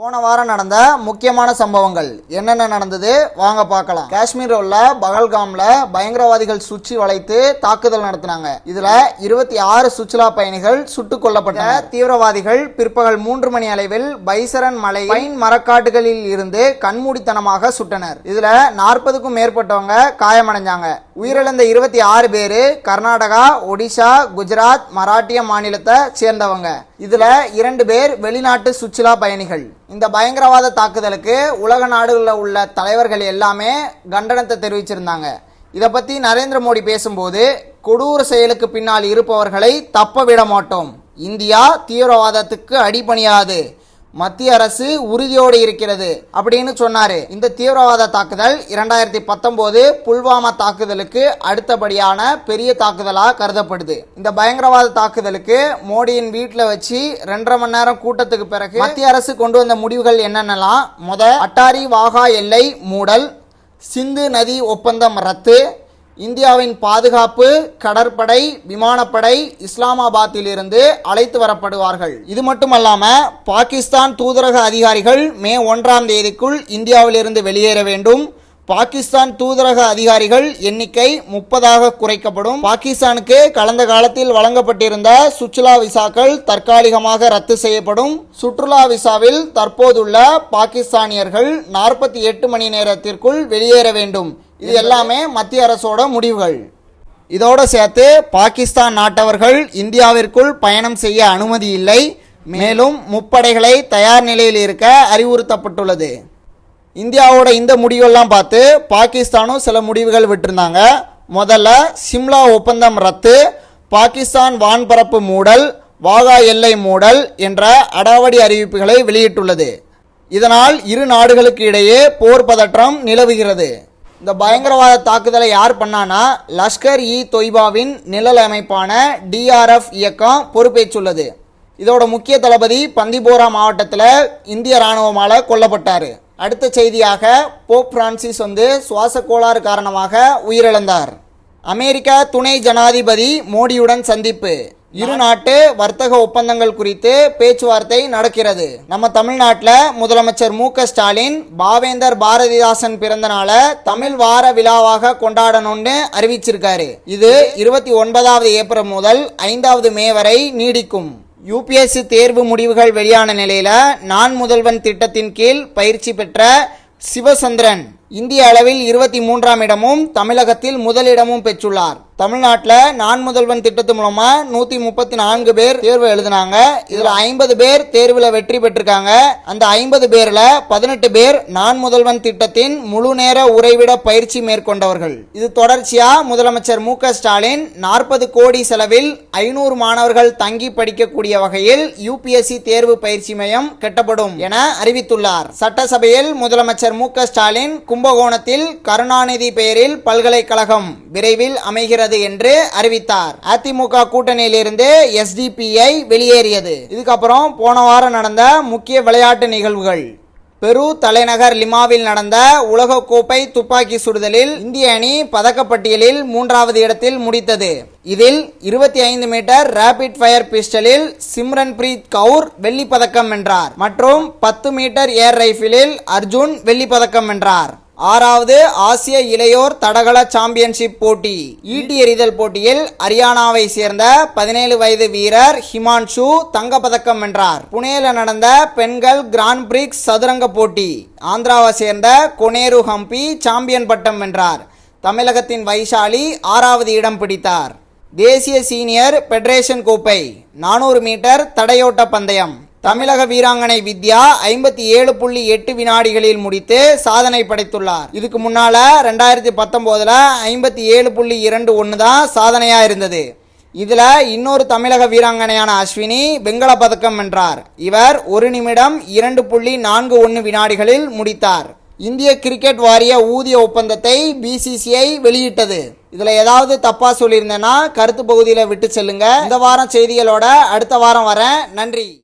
போன வாரம் நடந்த முக்கியமான சம்பவங்கள் என்னென்ன நடந்தது வாங்க பார்க்கலாம். காஷ்மீரில் உள்ள பகல்காம்ல பயங்கரவாதிகள் சுற்றி வளைத்து தாக்குதல் நடத்தினாங்க. இதுல 26 சுற்றுலா பயணிகள் சுட்டுக் கொல்லப்பட்டனர். தீவிரவாதிகள் பிற்பகல் 3 மணி அளவில் பைசரன் மலை பைன் மரக்காட்டுகளில் இருந்து கண்மூடித்தனமாக சுட்டனர். இதுல 40க்கும் மேற்பட்டவங்க காயமடைஞ்சாங்க. உயிரிழந்த 26 பேரு கர்நாடகா, ஒடிசா, குஜராத், மராட்டிய மாநிலத்தை சேர்ந்தவங்க. இதுல 2 பேர் வெளிநாட்டு சுற்றுலா பயணிகள். இந்த பயங்கரவாத தாக்குதலுக்கு உலக நாடுகளில் உள்ள தலைவர்கள் எல்லாமே கண்டனத்தை தெரிவிச்சிருந்தாங்க. இதை பத்தி நரேந்திர மோடி பேசும்போது, கொடூர செயலுக்கு பின்னால் இருப்பவர்களை தப்ப விட மாட்டோம், இந்தியா தீவிரவாதத்துக்கு அடிபணியாது, மத்திய அரசு உறுதியோடு இருக்கிறது அப்படின்னு சொன்னாரு. இந்த தீவிரவாத தாக்குதல் 2019 புல்வாமா தாக்குதலுக்கு அடுத்தபடியான பெரிய தாக்குதலா கருதப்படுது. இந்த பயங்கரவாத தாக்குதலுக்கு மோடியின் வீட்டில் வச்சு 2.5 மணி நேரம் கூட்டத்துக்கு பிறகு மத்திய அரசு கொண்டு வந்த முடிவுகள் என்னென்னலாம்: அட்டாரி வாகா எல்லை மூடல், சிந்து நதி ஒப்பந்தம் ரத்து, இந்தியாவின் பாதுகாப்பு, கடற்படை, விமானப்படை இஸ்லாமாபாத்தில் இருந்து அழைத்து வரப்படுவார்கள். இது மட்டுமல்லாம பாகிஸ்தான் தூதரக அதிகாரிகள் மே 1ஆம் தேதிக்குள் இந்தியாவிலிருந்து வெளியேற வேண்டும். பாகிஸ்தான் தூதரக அதிகாரிகள் எண்ணிக்கை 30ஆக குறைக்கப்படும். பாகிஸ்தானுக்கு கடந்த காலத்தில் வழங்கப்பட்டிருந்த சுற்றுலா விசாக்கள் தற்காலிகமாக ரத்து செய்யப்படும். சுற்றுலா விசாவில் தற்போதுள்ள பாகிஸ்தானியர்கள் 48 மணி நேரத்திற்குள் வெளியேற வேண்டும். இது எல்லாமே மத்திய அரசோட முடிவுகள். இதோட சேர்த்து பாகிஸ்தான் நாட்டவர்கள் இந்தியாவிற்குள் பயணம் செய்ய அனுமதி இல்லை. மேலும் முப்படைகளை தயார் நிலையில் இருக்க அறிவுறுத்தப்பட்டுள்ளது. இந்தியாவோட இந்த முடிவெல்லாம் பார்த்து பாகிஸ்தானும் சில முடிவுகள் விட்டிருந்தாங்க. முதல்ல சிம்லா ஒப்பந்தம் ரத்து, பாகிஸ்தான் வான்பரப்பு மூடல், வாகா எல்லை மூடல் என்ற அடாவடி அறிவிப்புகளை வெளியிட்டுள்ளது. இதனால் இரு நாடுகளுக்கு இடையே போர் பதற்றம் நிலவுகிறது. இந்த பயங்கரவாத தாக்குதலை யார் பண்ணானா, லஷ்கர்-இ-தொய்பாவின் நிழல் அமைப்பான DRF இயக்கம் பொறுப்பேற்றுள்ளது. இதோட முக்கிய தளபதி பந்திபோரா மாவட்டத்தில் இந்திய இராணுவமால கொல்லப்பட்டார். அடுத்த செய்தியாக, போப் பிரான்சிஸ் சுவாச கோளாறு காரணமாக உயிரிழந்தார். அமெரிக்க துணை ஜனாதிபதி மோடியுடன் சந்திப்பு. இரு நாட்டு வர்த்தக ஒப்பந்தங்கள் குறித்து பேச்சுவார்த்தை நடக்கிறது. நம்ம தமிழ்நாட்டில் முதலமைச்சர் மு.க. ஸ்டாலின் பாவேந்தர் பாரதிதாசன் பிறந்த நாளை தமிழ் வார விழாவாக கொண்டாடணும்னு அறிவிச்சிருக்காரு. இது 29வது ஏப்ரல் முதல் 5வது மே வரை நீடிக்கும். UPSC தேர்வு முடிவுகள் வெளியான நிலையில நான் முதல்வன் திட்டத்தின் கீழ் பயிற்சி பெற்ற சிவசந்திரன் இந்திய அளவில் 23ஆம் இடமும் தமிழகத்தில் முதலிடமும் பெற்றுள்ளார். தமிழ்நாட்டில் நான் முதல்வன் திட்டத்து மூலமா 134 பேர் தேர்வு எழுதினாங்க. இதுல 50 பேர் தேர்வுல வெற்றி பெற்றிருக்காங்க. அந்த 50 பேர்ல 18 பேர் நான் முதல்வன் திட்டத்தின் முழு நேர உறைவிட பயிற்சி மேற்கொண்டவர்கள். இது தொடர்ச்சியா முதலமைச்சர் மு.க. ஸ்டாலின் 40 கோடி செலவில் 500 மாணவர்கள் தங்கி படிக்கக்கூடிய வகையில் UPSC தேர்வு பயிற்சி மையம் கட்டப்படும் என அறிவித்துள்ளார். சட்டசபையில் முதலமைச்சர் மு.க. ஸ்டாலின் கும்பகோணத்தில் கருணாநிதி பெயரில் பல்கலைக்கழகம் விரைவில் அமைகிறது என்று அறிவித்தார். அதிமுக கூட்டணியிலிருந்து SDPI வெளியேறியது. இதுக்கப்புறம் போன வாரம் நடந்த முக்கிய விளையாட்டு நிகழ்வுகள். பெரு தலைநகர் லிமாவில் நடந்த உலகக்கோப்பை துப்பாக்கி சுடுதலில் இந்திய அணி பதக்கப்பட்டியலில் 3வது இடத்தில் முடித்தது. இதில் 25 மீட்டர் ரேபிட் ஃபயர் பிஸ்டலில் சிம்ரன்பிரீத் கவுர் வெள்ளி பதக்கம் வென்றார் மற்றும் 10 மீட்டர் ஏர் ரைபிளில் அர்ஜுன் வெள்ளி பதக்கம் வென்றார். 6வது ஆசிய இளையோர் தடகள சாம்பியன்ஷிப் போட்டி ஈட்டி எறிதல் போட்டியில் ஹரியானாவை சேர்ந்த 17 வயது வீரர் ஹிமான்ஷு தங்கப்பதக்கம் வென்றார். புனேல நடந்த பெண்கள் கிராண்ட் பிரிக்ஸ் சதுரங்க போட்டி ஆந்திராவை சேர்ந்த கொனேரு ஹம்பி சாம்பியன் பட்டம் வென்றார். தமிழகத்தின் வைஷாலி 6வது இடம் பிடித்தார். தேசிய சீனியர் பெடரேஷன் கோப்பை 400 மீட்டர் தடையோட்ட பந்தயம் தமிழக வீராங்கனை வித்யா 57.8 வினாடிகளில் முடித்து சாதனை படைத்துள்ளார். இதுக்கு முன்னால 2019 57.21 தான் சாதனையா இருந்தது. இதுல இன்னொரு தமிழக வீராங்கனையான அஸ்வினி வெண்கல பதக்கம் வென்றார். இவர் 1 நிமிடம் 2.41 வினாடிகளில் முடித்தார். இந்திய கிரிக்கெட் வாரிய ஊதிய ஒப்பந்தத்தை BCCI வெளியிட்டது. இதுல ஏதாவது தப்பா சொல்லியிருந்தேன்னா கருத்து பகுதியில் விட்டு செல்லுங்க. இந்த வாரம் செய்திகளோட அடுத்த வாரம் வரேன். நன்றி.